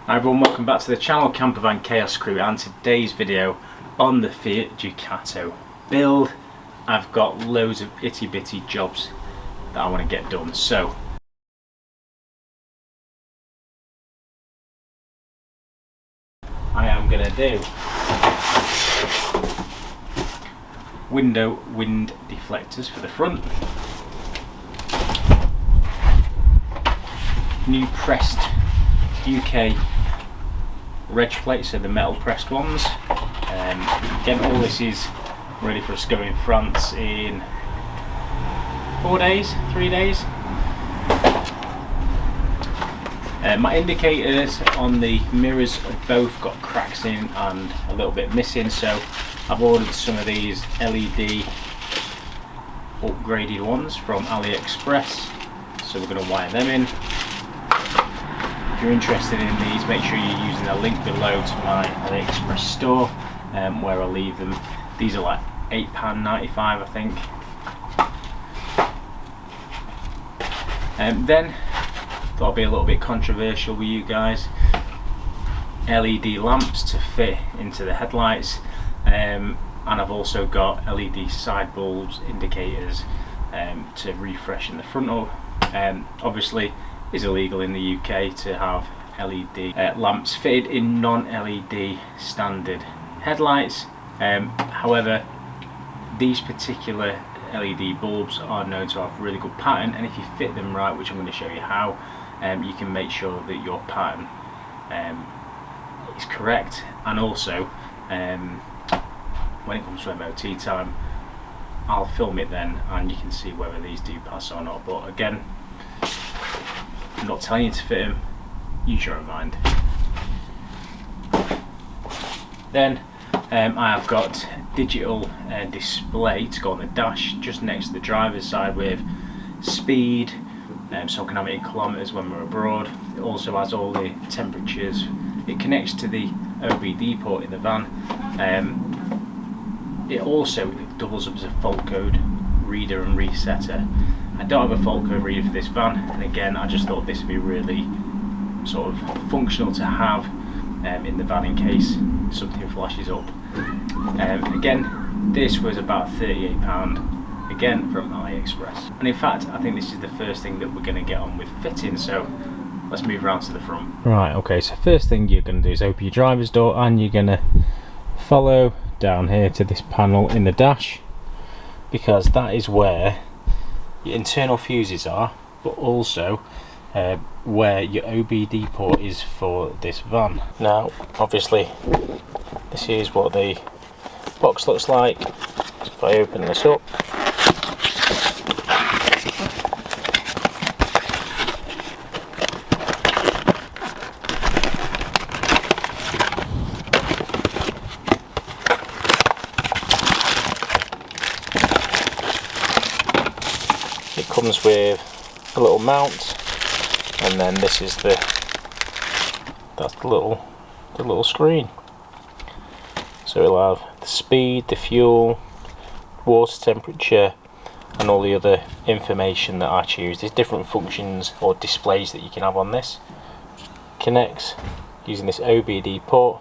Hi everyone, welcome back to the channel, Campervan Chaos Crew, and today's video on the Fiat Ducato build. I've got loads of itty bitty jobs that I want to get done, so I am going to do window wind deflectors for the front, new pressed UK reg plates, so the metal pressed ones. Again, all this is ready for us to go in France in 3 days. My indicators on the mirrors have both got cracks in and a little bit missing, so I've ordered some of these LED upgraded ones from AliExpress, so we're going to wire them in. If you're interested in these, make sure you're using the link below to my AliExpress store, where I'll leave them. These are like £8.95 I think. Then, thought I'd be a little bit controversial with you guys. LED lamps to fit into the headlights, and I've also got LED side bulbs indicators to refresh in the front of. Obviously, it's illegal in the UK to have LED lamps fitted in non-LED standard headlights. However, these particular LED bulbs are known to have really good pattern, and if you fit them right, which I'm going to show you how, you can make sure that your pattern is correct. And also, when it comes to MOT time, I'll film it then and you can see whether these do pass or not. But again, I'm not telling you to fit them, use your own mind. Then I have got digital display to go on the dash just next to the driver's side with speed, so I can have it in kilometres when we're abroad. It also has all the temperatures. It connects to the OBD port in the van. It also doubles up as a fault code reader and resetter. I don't have a fault code reader for this van, and again, I just thought this would be really sort of functional to have in the van in case something flashes up. Again, this was about £38, again from AliExpress. And in fact, I think this is the first thing that we're going to get on with fitting, so let's move around to the front. Right, okay, so first thing you're going to do is open your driver's door, and you're going to follow down here to this panel in the dash, because that is where your internal fuses are, but also where your OBD port is for this van. Now, obviously, this is what the box looks like. If I open this up, it comes with a little mount, and then this is the little screen. So it'll have the speed, the fuel, water temperature, and all the other information that I choose. There's different functions or displays that you can have on this. Connects using this OBD port,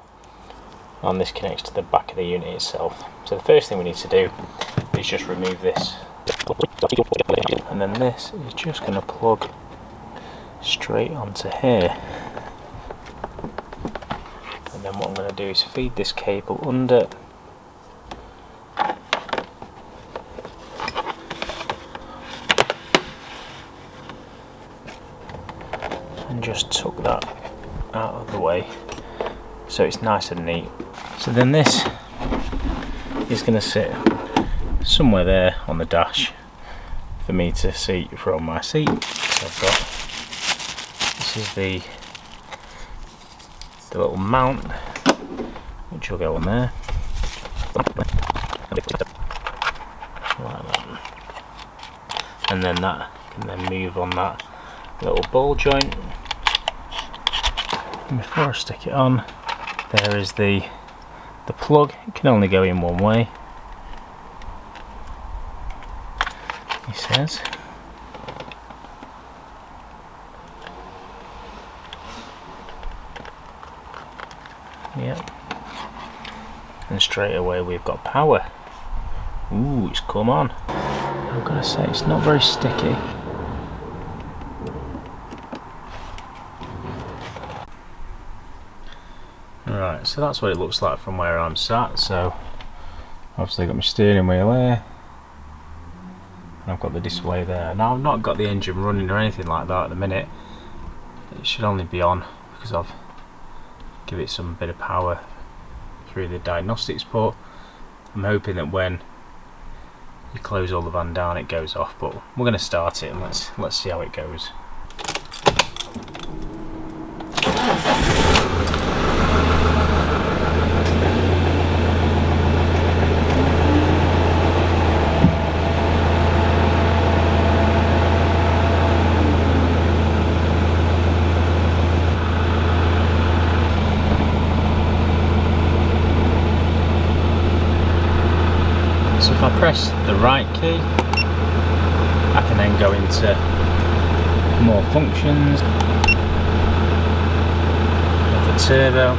and this connects to the back of the unit itself. So the first thing we need to do is just remove this, and then this is just going to plug straight onto here. And then what I'm going to do is feed this cable under, and just tuck that out of the way so it's nice and neat. So then this is going to sit somewhere there on the dash for me to see from my seat. So I've got, this is the little mount which will go on there, like that. And then that can then move on that little ball joint. And before I stick it on, there is the plug. It can only go in one way, he says. Yep. And straight away we've got power. Ooh, it's come on. I've got to say, it's not very sticky. Right, so that's what it looks like from where I'm sat. So obviously I've got my steering wheel here, and I've got the display there. Now I've not got the engine running or anything like that at the minute. It should only be on because I've given it some bit of power through the diagnostics port. I'm hoping that when you close all the van down it goes off, but we're going to start it and let's see how it goes. So if I press the right key, I can then go into more functions, the turbo,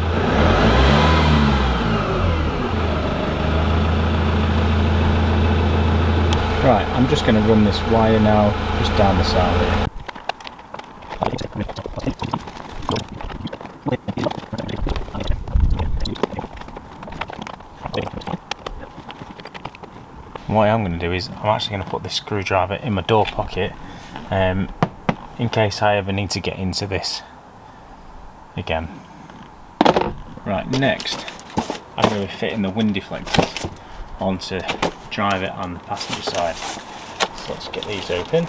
right, I'm just going to run this wire now just down the side here. What I am going to do is I'm actually going to put this screwdriver in my door pocket in case I ever need to get into this again. Right, next I'm going to be fitting the wind deflectors onto driver and the passenger side. So let's get these open.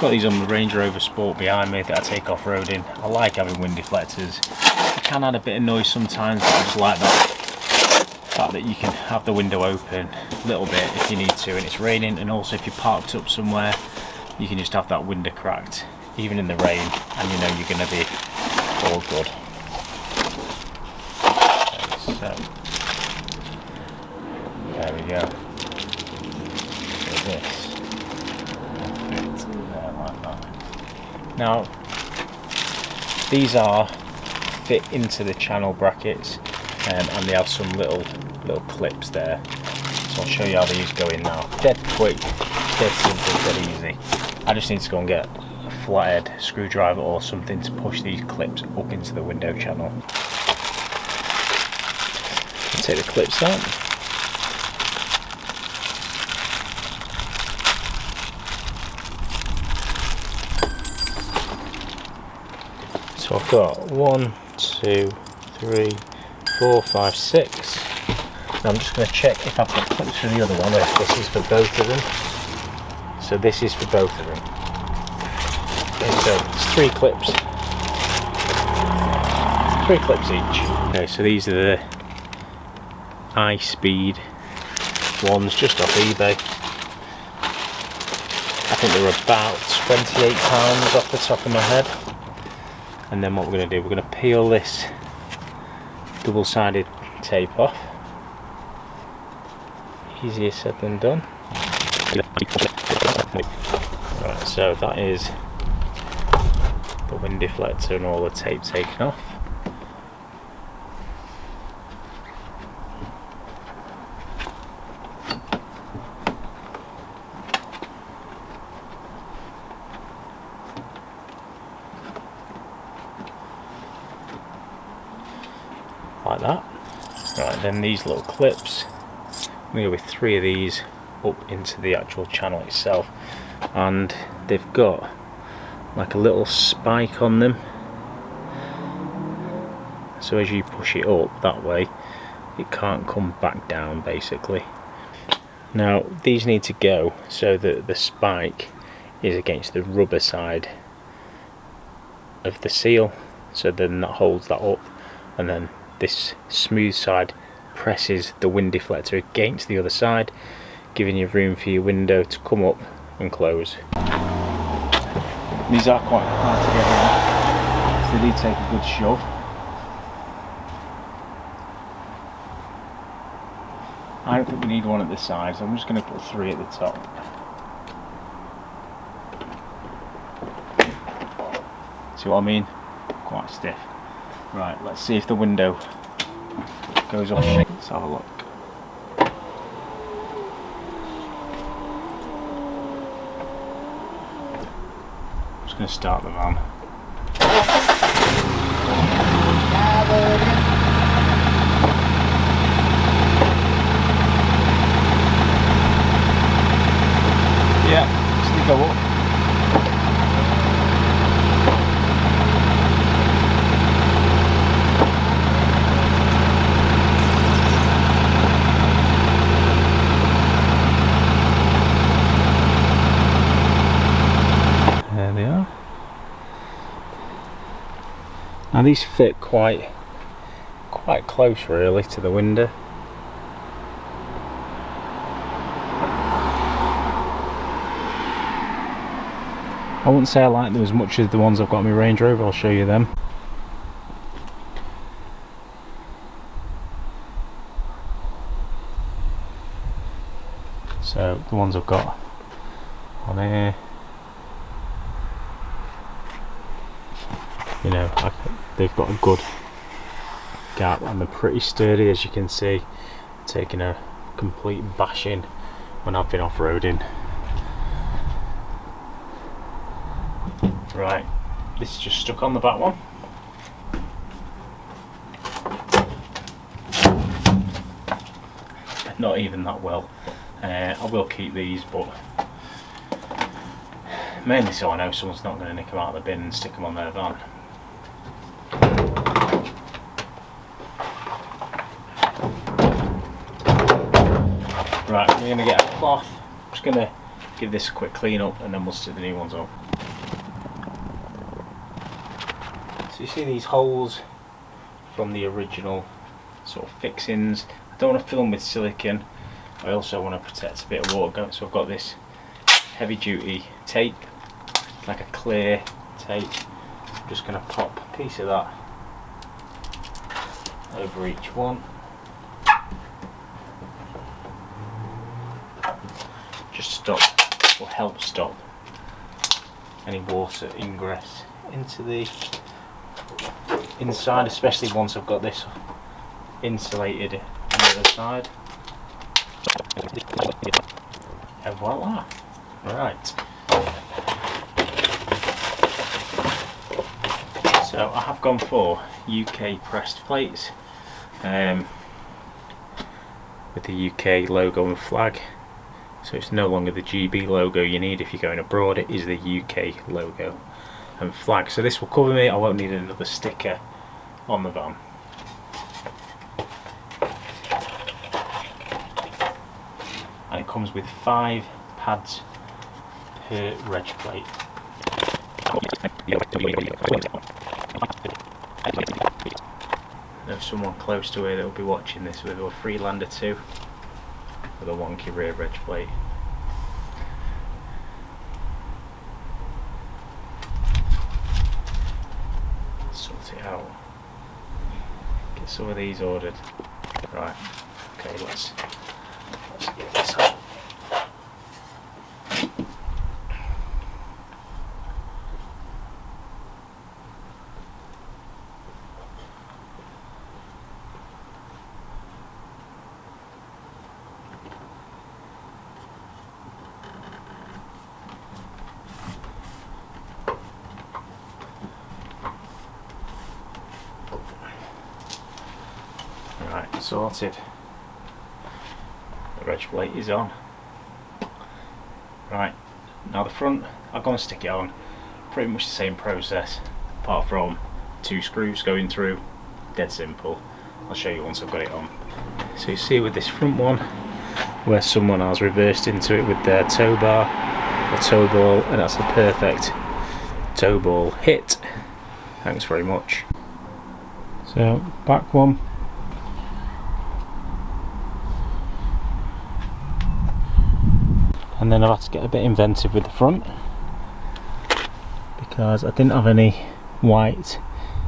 Got these on the Range Rover Sport behind me that I take off-roading. I like having wind deflectors. It can add a bit of noise sometimes, but I just like that fact that you can have the window open a little bit if you need to and it's raining, and also if you're parked up somewhere you can just have that window cracked even in the rain and you know you're going to be all good. Okay, so there we go. So this will fit there like that. Now these are fit into the channel brackets and they have some little clips there, so I'll show you how these go in now. Dead quick, dead simple, dead easy. I just need to go and get a flathead screwdriver or something to push these clips up into the window channel. I'll take the clips out. So I've got 1, 2, 3, 4, 5, 6. Now I'm just going to check if I've got clips for the other one, or if this is for both of them. So this is for both of them. Okay, so it's 3 clips. 3 clips each. Okay, so these are the iSpeed ones just off eBay. I think they were about £28 off the top of my head. And then what we're going to do, we're going to peel this double-sided tape off. Easier said than done. Right, so that is the wind deflector and all the tape taken off. Like that. Right, then these little clips, I'm going to go with 3 of these up into the actual channel itself, and they've got like a little spike on them, so as you push it up that way it can't come back down basically. Now these need to go so that the spike is against the rubber side of the seal, so then that holds that up, and then this smooth side presses the wind deflector against the other side, giving you room for your window to come up and close. These are quite hard to get in, so they need to take a good shove. I don't think we need one at the side, so I'm just going to put 3 at the top. See what I mean? quite stiff. Right, let's see if the window goes up. Let's have a look. I'm just going to start the van. Yeah, still go up. There they are. Now these fit quite close really to the window. I wouldn't say I like them as much as the ones I've got in my Range Rover. I'll show you them. So the ones I've got on here, you know, they've got a good gap and they're pretty sturdy, as you can see. Taking a complete bashing when I've been off-roading. Right, this is just stuck on the back one. Not even that well. I will keep these, but mainly so I know someone's not going to nick them out of the bin and stick them on their van. Right, we're going to get a cloth. I'm just going to give this a quick clean up and then we'll stick the new ones on. So you see these holes from the original sort of fixings. I don't want to fill them with silicone. I also want to protect a bit of water going, so I've got this heavy duty tape, like a clear tape. I'm just going to pop a piece of that over each one. Just stop, or help stop any water ingress into the inside, especially once I've got this insulated on the other side. And voila! Right. So I have gone for UK pressed plates with the UK logo and flag. So it's no longer the GB logo you need if you're going abroad, it is the UK logo and flag. So this will cover me, I won't need another sticker on the van. And it comes with 5 pads per reg plate. There's someone close to here that will be watching this with a Freelander 2 with a wonky rear reg plate. Sort it out. Get some of these ordered. Right. Okay, let's get this up. Right, sorted. The reg plate is on. Right, now the front, I'll go and stick it on. Pretty much the same process, apart from 2 screws going through. Dead simple. I'll show you once I've got it on. So you see with this front one, where someone has reversed into it with their tow bar or tow ball, and that's the perfect tow ball hit. Thanks very much. So back one. And then I've had to get a bit inventive with the front because I didn't have any white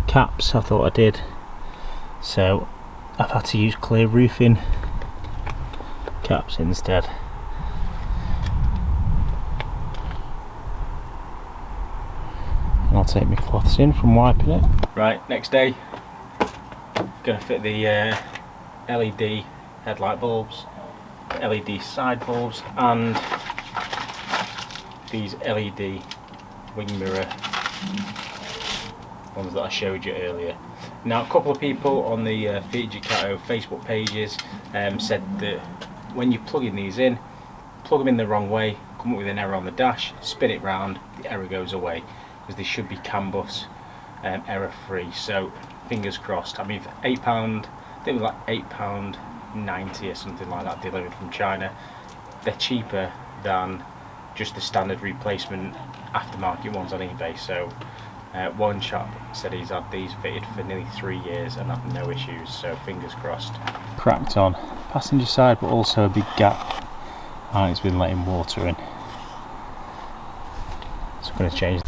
caps. I thought I did, so I've had to use clear roofing caps instead. And I'll take my cloths in from wiping it. Right, next day, gonna fit the LED headlight bulbs, LED side bulbs, and these LED wing mirror ones that I showed you earlier. Now, a couple of people on the Fiat Ducato Facebook pages said that when you're plugging these in, plug them in the wrong way, come up with an error on the dash, spin it round, the error goes away, because they should be CAN bus error free. So fingers crossed. I mean, for £8, I think it was like £8.90 or something like that delivered from China. They're cheaper than just the standard replacement aftermarket ones on eBay. So one chap said he's had these fitted for nearly 3 years and had no issues, so fingers crossed. Cracked on passenger side, but also a big gap, and it's been letting water in. So I'm going to change.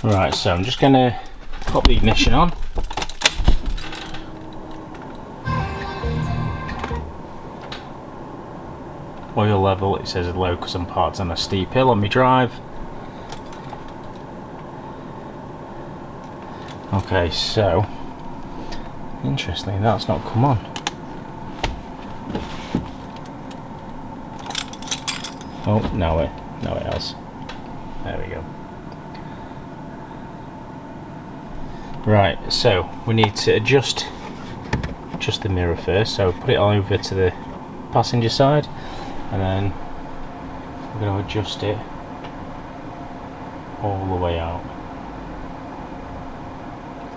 Right, so I'm just going to pop the ignition on. Oil level, it says low because I'm parked on a steep hill on my drive. Okay, so interestingly, that's not come on. Oh, now it has. There we go. Right, so we need to adjust the mirror first. So put it over to the passenger side, and then we're going to adjust it all the way out.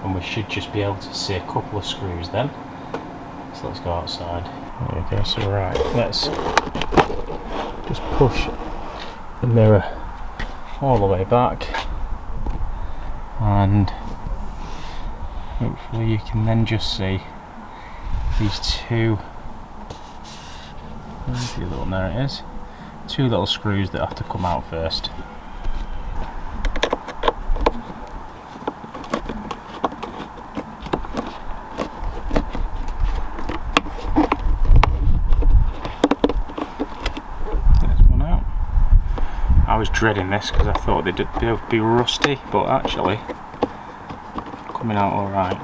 And we should just be able to see a couple of screws then. So let's go outside. There we go. So right, let's just push the mirror all the way back, and hopefully you can then just see these two, there it is, two little screws that have to come out first. I was dreading this because I thought they'd both be rusty, but actually coming out alright.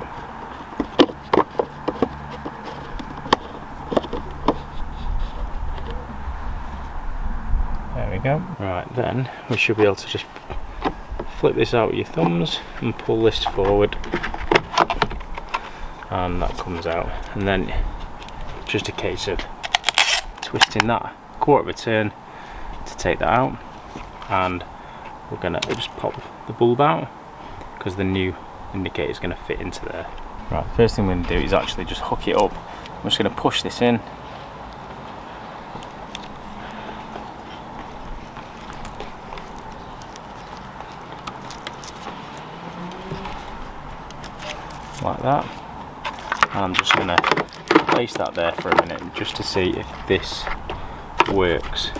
There we go. Right, then we should be able to just flip this out with your thumbs and pull this forward, and that comes out, and then just a case of twisting that quarter of a turn to take that out. And we're going to just pop the bulb out because the new indicator is going to fit into there. Right, first thing we're going to do is actually just hook it up. I'm just going to push this in. Like that. And I'm just going to place that there for a minute just to see if this works.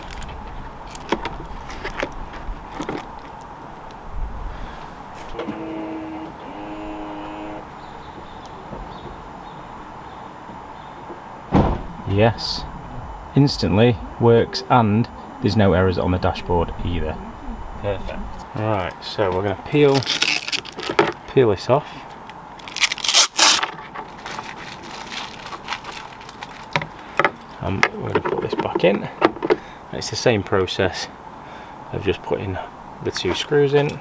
Yes, instantly works, and there's no errors on the dashboard either. Perfect. Right, so we're going to peel this off. And we're going to put this back in. And it's the same process of just putting the two screws in.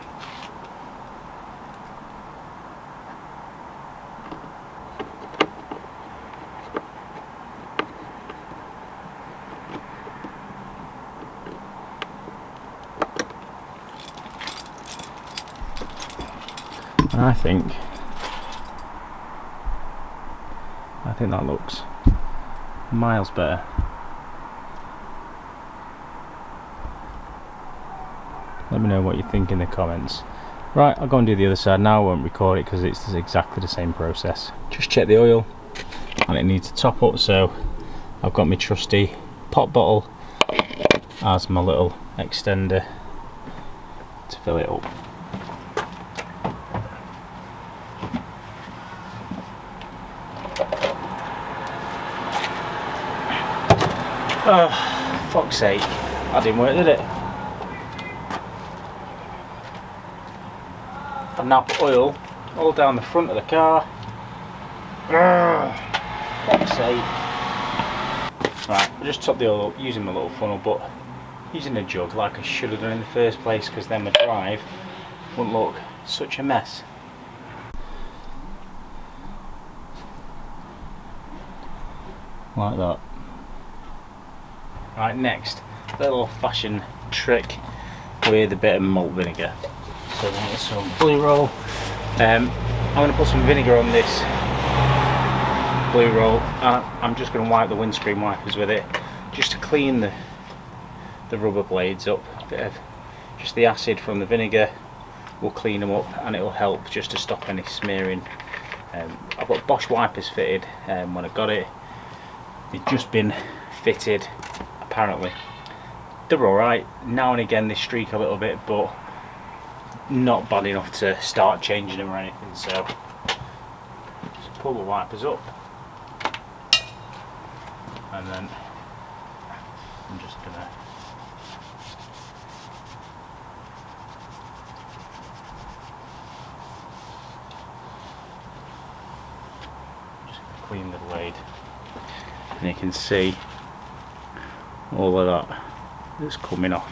I think that looks miles better. Let me know what you think in the comments. Right, I'll go and do the other side now. I won't record it because it's exactly the same process. Just check the oil, and it needs to top up, so I've got my trusty pop bottle as my little extender to fill it up. Oh, fuck's sake, that didn't work, did it? I've now put oil all down the front of the car. Fuck's sake. Right, I just topped the oil up using my little funnel, but using a jug like I should have done in the first place, because then my drive wouldn't look such a mess. Like that. Right, next, little old fashioned trick with a bit of malt vinegar. So we get some blue roll. I'm going to put some vinegar on this blue roll, and I'm just going to wipe the windscreen wipers with it, just to clean the rubber blades up. A bit of just the acid from the vinegar will clean them up, and it will help just to stop any smearing. I've got Bosch wipers fitted when I got it. They've just been fitted, apparently. They're alright. Now and again they streak a little bit, but not bad enough to start changing them or anything. So just pull the wipers up, and then I'm just gonna clean the blade, and you can see all of that that's coming off.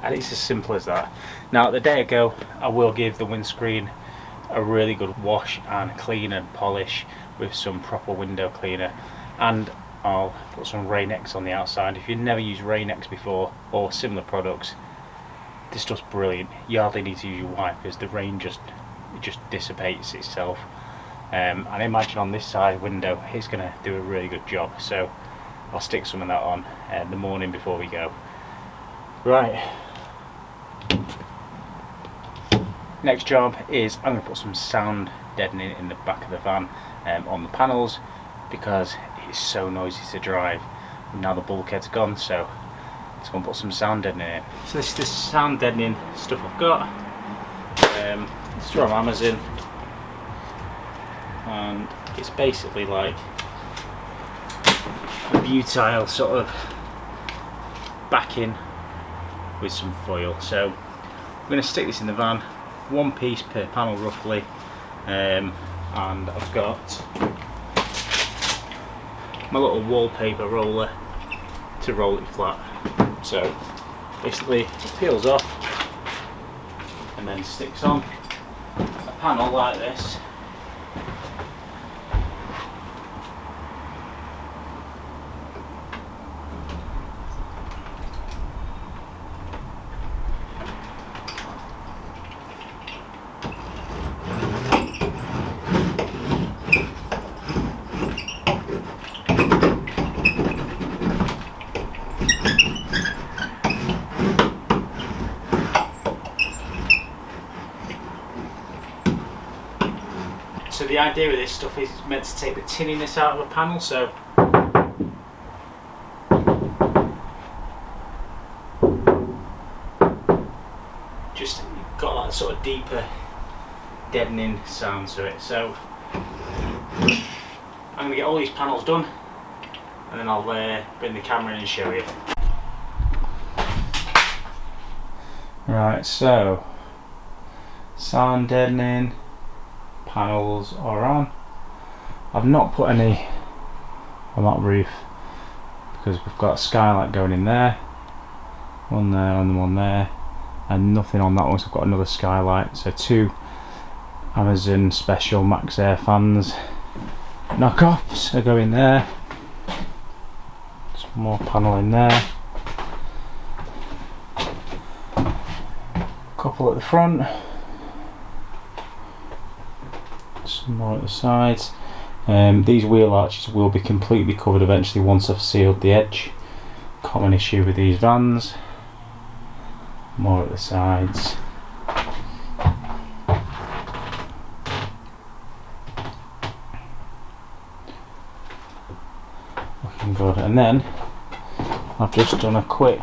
And it's as simple as that. Now, the day ago, I will give the windscreen a really good wash and clean and polish with some proper window cleaner, and I'll put some Rain-X on the outside. If you've never used Rain-X before or similar products, this stuff's brilliant. You hardly need to use your wipers. The rain just dissipates itself. And I imagine on this side window it's going to do a really good job. So I'll stick some of that on the morning before we go. Right. Next job is I'm going to put some sound deadening in the back of the van on the panels, because it's so noisy to drive. And now the bulkhead's gone, so let's go and put some sound deadening in. So this is the sound deadening stuff I've got. It's from Amazon, and it's basically like a butyl sort of backing with some foil. So I'm going to stick this in the van, one piece per panel roughly, and I've got my little wallpaper roller to roll it flat. So basically it peels off and then sticks on a panel like this. So the idea of this stuff is it's meant to take the tinniness out of a panel, so just got that sort of deeper deadening sound to it. So I'm going to get all these panels done, and then I'll bring the camera in and show you. Right, so sound deadening panels are on. I've not put any on that roof because we've got a skylight going in there, one there and one there, and nothing on that one, so I've got another skylight. So two Amazon special Max Air fans knockoffs are going there. Some more panel in there, couple at the front, some more at the sides. These wheel arches will be completely covered eventually once I've sealed the edge. Common issue with these vans. More at the sides. Looking good. And then I've just done a quick,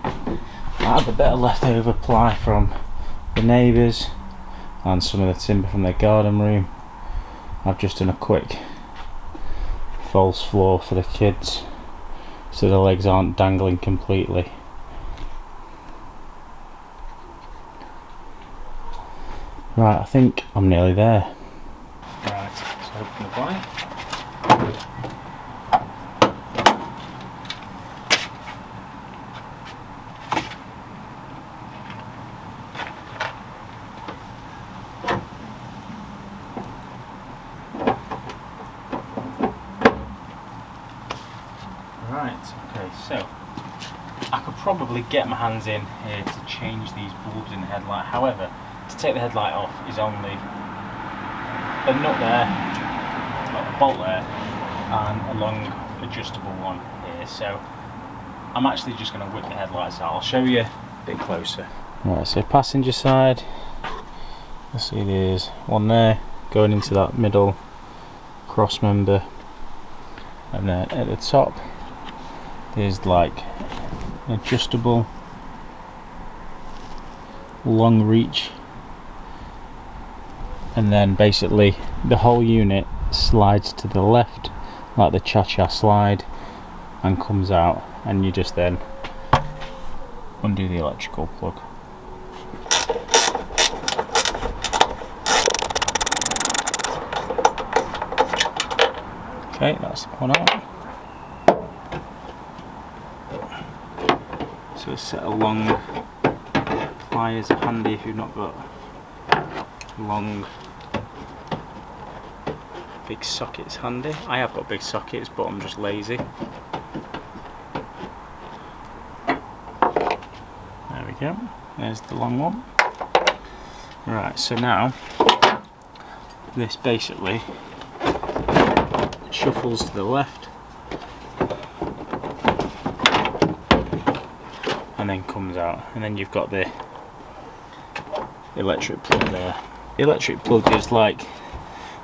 I had a bit of leftover ply from the neighbours and some of the timber from their garden room. I've just done a quick false floor for the kids so the legs aren't dangling completely. Right, I think I'm nearly there. Right, let's open the blind. Right, okay, so I could probably get my hands in here to change these bulbs in the headlight. However, to take the headlight off is only a nut there, a bolt there, and a long adjustable one here. So I'm actually just going to whip the headlights out. I'll show you a bit closer. Right, so passenger side, let's see, there's one there going into that middle cross member, and then at the top there's like an adjustable long reach, and then basically the whole unit slides to the left like the cha-cha slide and comes out, and you just then undo the electrical plug. Okay, that's the one out. So a set of long pliers are handy if you've not got long big sockets handy. I have got big sockets, but I'm just lazy. There we go, there's the long one. Right, so now this basically shuffles to the left and then comes out, and then you've got the electric plug there. The electric plug is like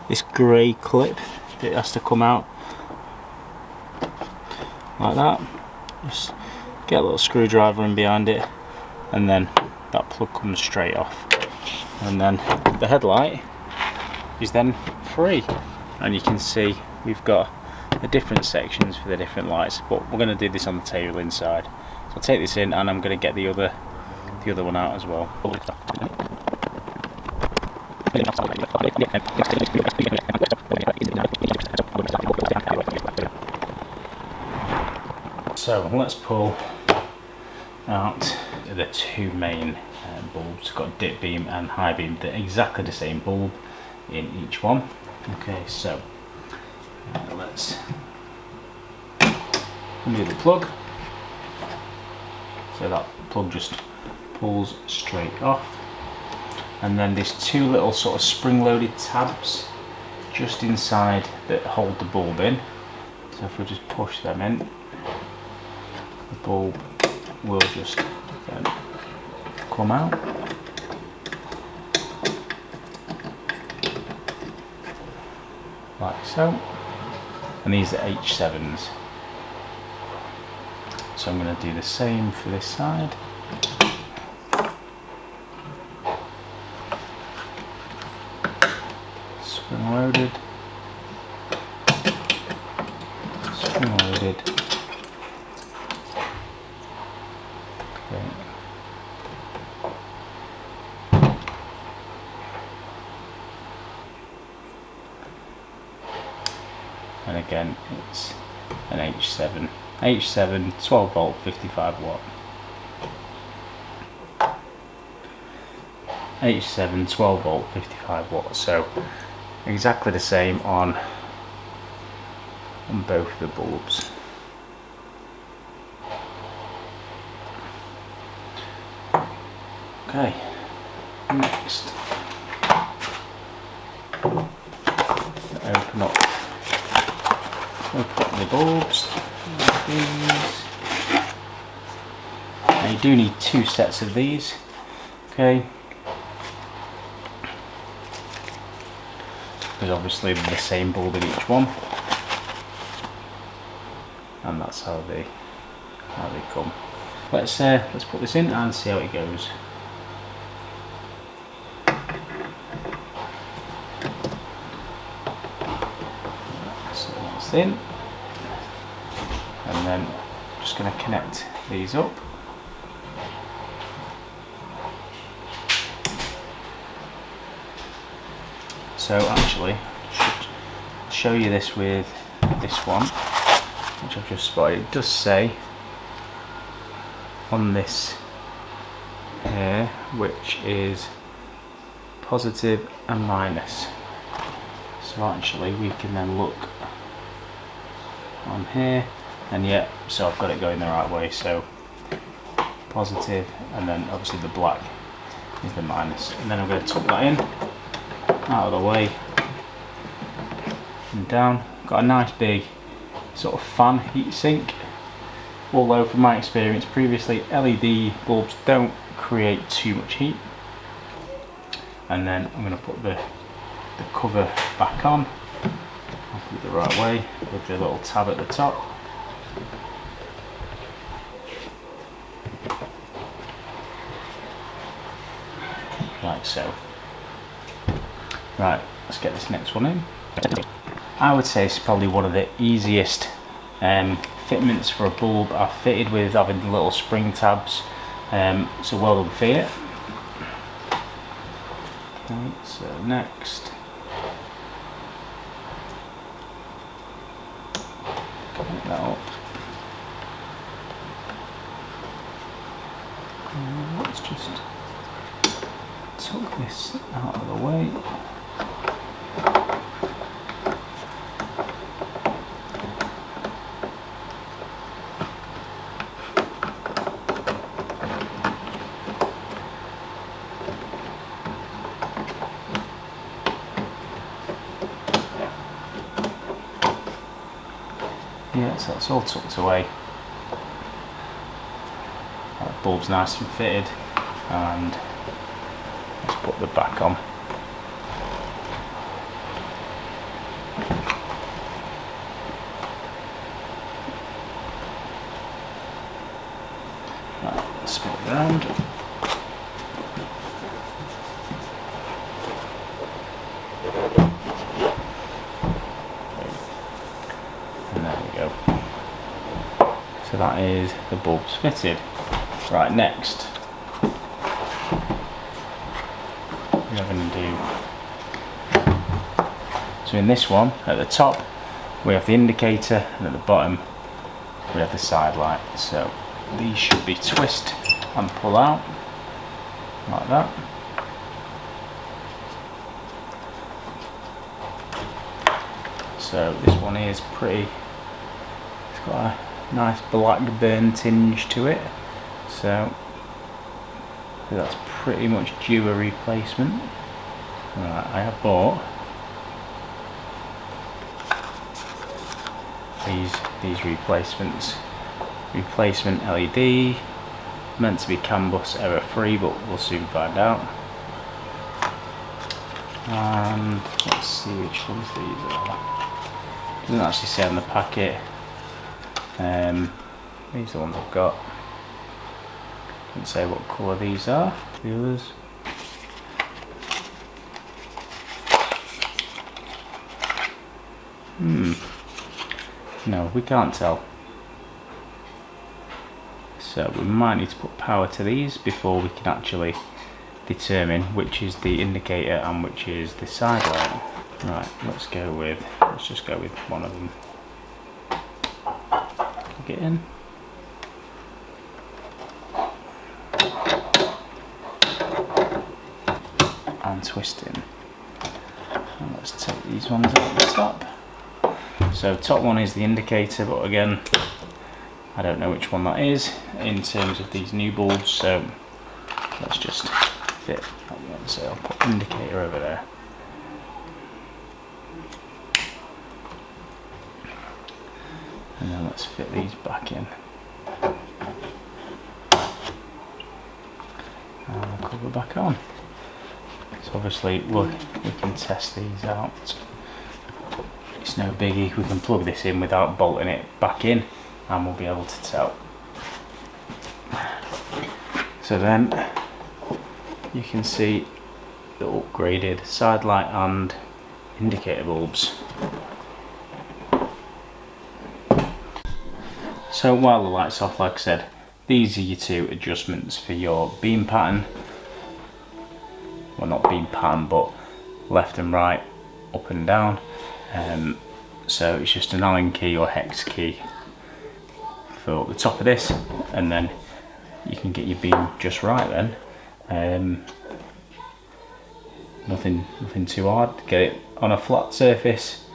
this grey clip that has to come out like that. Just get a little screwdriver in behind it, and then that plug comes straight off, and then the headlight is then free. And you can see we've got the different sections for the different lights, but we're going to do this on the tail inside. So I'll take this in, and I'm going to get the other one out as well. So let's pull out the two main bulbs. We've got dip beam and high beam. They're exactly the same bulb in each one. Okay, so let's undo the plug. So that plug just pulls straight off, and then there's two little sort of spring-loaded tabs just inside that hold the bulb in. So if we just push them in, the bulb will just then come out. Like so. And these are H7s. So I'm going to do the same for this side. Spring loaded. Spring loaded. Okay. And again, it's an H7. H7, 12 volt, 55 watt. H7, 12 volt, 55 watt. So exactly the same on both the bulbs. Okay, next, open up we'll put the bulbs, like these. Now you do need 2 sets of these, okay? Because obviously they're the same bulb in each one, and that's how they come. Let's put this in and see how it goes. So that's in, and then just going to connect these up. So actually, I should show you this with this one, which I've just spotted. It does say on this here, which is positive and minus. So actually we can then look on here, and yeah, so I've got it going the right way. So positive, and then obviously the black is the minus. And then I'm going to tuck that in, out of the way, and down. Got a nice big sort of fan heat sink, although from my experience previously, LED bulbs don't create too much heat. And then I'm going to put the cover back on. I'll put it the right way with the little tab at the top. Like so. Right, let's get this next one in. I would say it's probably one of the easiest fitments for a bulb I've fitted, with having the little spring tabs. So well done, Fiat. Okay, so next, connect that up. And let's just tuck this out of the way. Yeah, so it's all tucked away. That bulb's nice and fitted, and let's put the back on. Right, let's spin it around. So that is the bulbs fitted. Right, next we're going to do, so in this one at the top we have the indicator, and at the bottom we have the side light. So these should be twist and pull out like that. So this one is pretty, it's got a nice black burn tinge to it, so that's pretty much due a replacement. Right, I have bought these replacements. Replacement LED, meant to be CAN bus error free, but we'll soon find out. And let's see which ones these are. Doesn't actually say on the packet. These are the ones I've got. Doesn't say what colour these are. The others. No, we can't tell. So we might need to put power to these before we can actually determine which is the indicator and which is the side light. Right, let's just go with one of them. Get in. And twist in. And let's take these ones out the top. So top one is the indicator, but again I don't know which one that is in terms of these new bulbs, so let's just fit that one. So I'll put indicator over there. And then let's fit these back in. And the cover back on. So obviously we can test these out. It's no biggie, we can plug this in without bolting it back in and we'll be able to tell. So then you can see the upgraded side light and indicator bulbs. So while the light's off, like I said, these are your two adjustments for your beam pattern. Well, not beam pattern, but left and right, up and down. So it's just an Allen key or hex key for the top of this, and then you can get your beam just right then. Nothing too hard. Get it on a flat surface,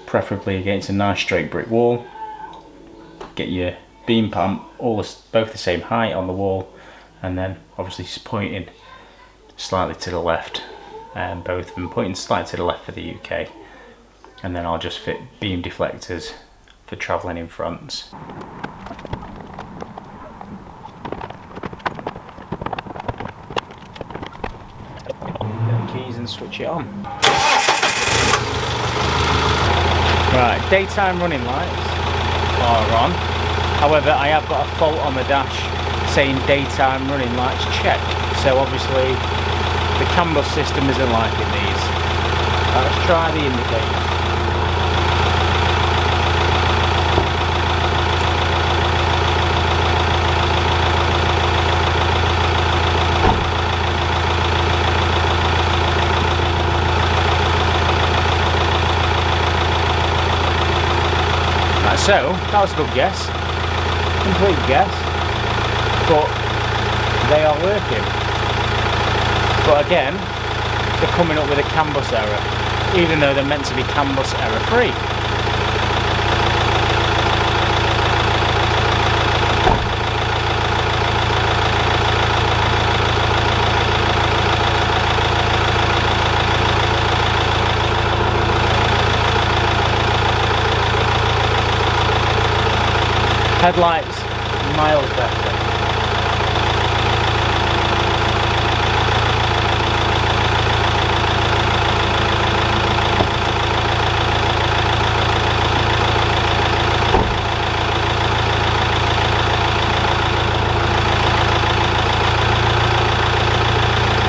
preferably against a nice straight brick wall. Get your beam pattern both the same height on the wall, and then obviously just pointing slightly to the left, and both of them pointing slightly to the left for the UK. And then I'll just fit beam deflectors for travelling in fronts. Keys and switch it on. Right, daytime running lights are on. However, I have got a fault on the dash saying daytime running lights check. So obviously the CAN bus system isn't liking these. Let's try the indicator. So, that was a good guess, complete guess, but they are working. But again, they're coming up with a CAN bus error, even though they're meant to be CAN bus error free. Headlights, miles better.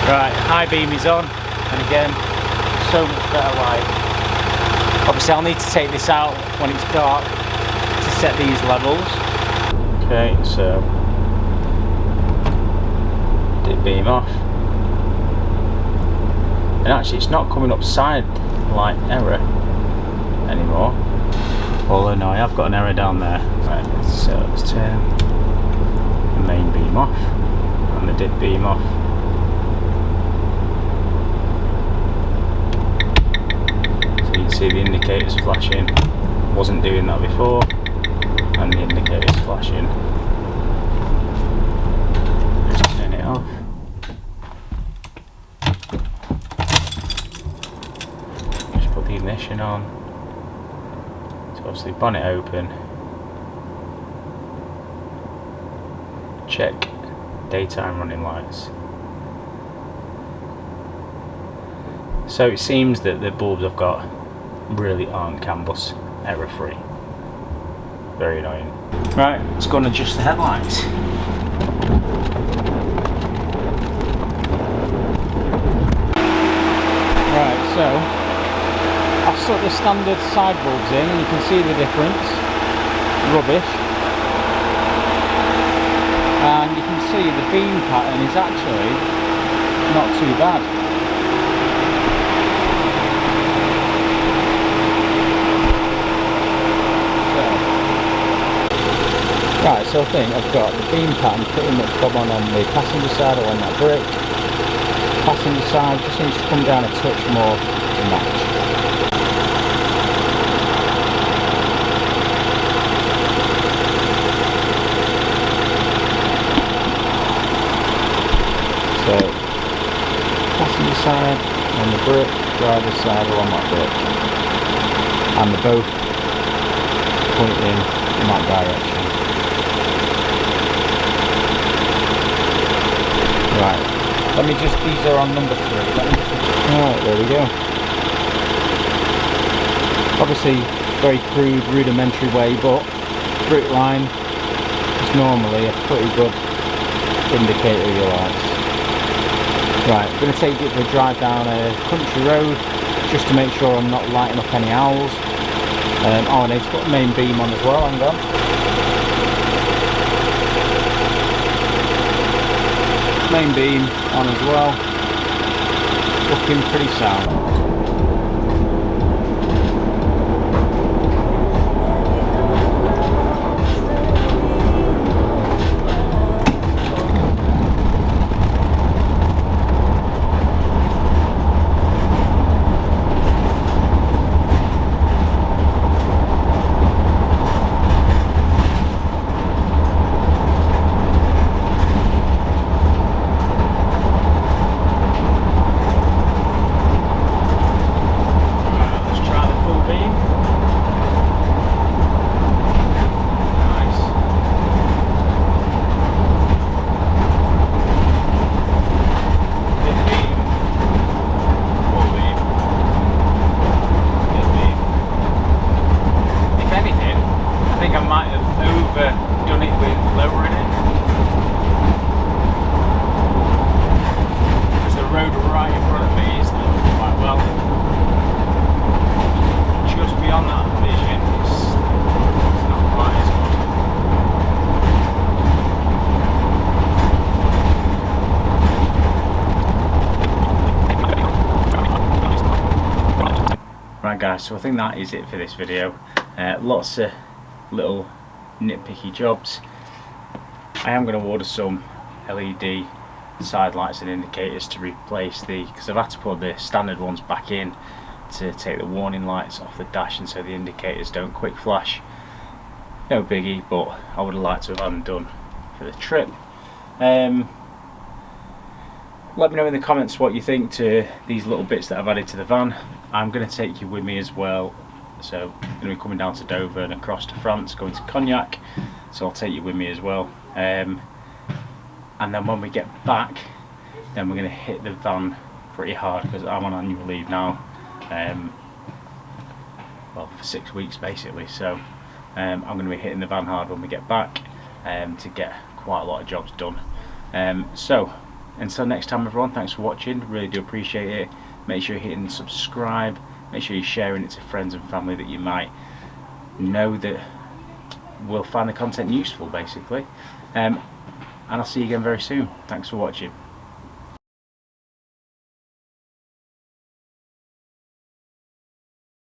Right, high beam is on, and again, so much better light. Obviously I'll need to take this out when it's dark to set these levels. Okay, so did beam off, and actually it's not coming up side light error anymore, although no, I have got an error down there. Right, so let's turn the main beam off, and the did beam off. So you can see the indicators flashing. Wasn't doing that before. And the indicator's flashing. Just turn it off. Just put the ignition on. So obviously bonnet open. Check daytime running lights. So it seems that the bulbs I've got really aren't CAN bus error free. Very annoying. Right, let's go and adjust the headlights. Right, so I've stuck the standard side bulbs in, and you can see the difference. Rubbish. And you can see the beam pattern is actually not too bad. Right, so I think I've got the beam pattern pretty much bob on the passenger side or on that brick. Passenger side just needs to come down a touch more to match. So, passenger side on the brick, driver's side are on that brick. And they're both pointing in that direction. Right, let me just, these are on number 3. Alright, there we go. Obviously, very crude, rudimentary way, but brake line is normally a pretty good indicator of your lights. Right, I'm going to take it for a drive down a country road just to make sure I'm not lighting up any owls. Oh, I need to put the main beam on as well, hang on. Main beam on as well, looking pretty sound. Done it with lowering it, because the road right in front of me is looking quite well. Just beyond that vision, it's not quite as good. Right guys, so I think that is it for this video. Lots of little nitpicky jobs. I am going to order some LED side lights and indicators to replace because I've had to put the standard ones back in to take the warning lights off the dash, and so the indicators don't quick flash. No biggie, but I would have liked to have had them done for the trip. Let me know in the comments what you think to these little bits that I've added to the van. I'm going to take you with me as well. So I'm going to be coming down to Dover and across to France, going to Cognac, so I'll take you with me as well. And then when we get back, then we're going to hit the van pretty hard, because I'm on annual leave now, well, for 6 weeks basically. So I'm going to be hitting the van hard when we get back to get quite a lot of jobs done. So until next time everyone, thanks for watching, really do appreciate it. Make sure you're hitting subscribe. Make sure you're sharing it to friends and family that you might know that will find the content useful, basically. And I'll see you again very soon. Thanks for watching.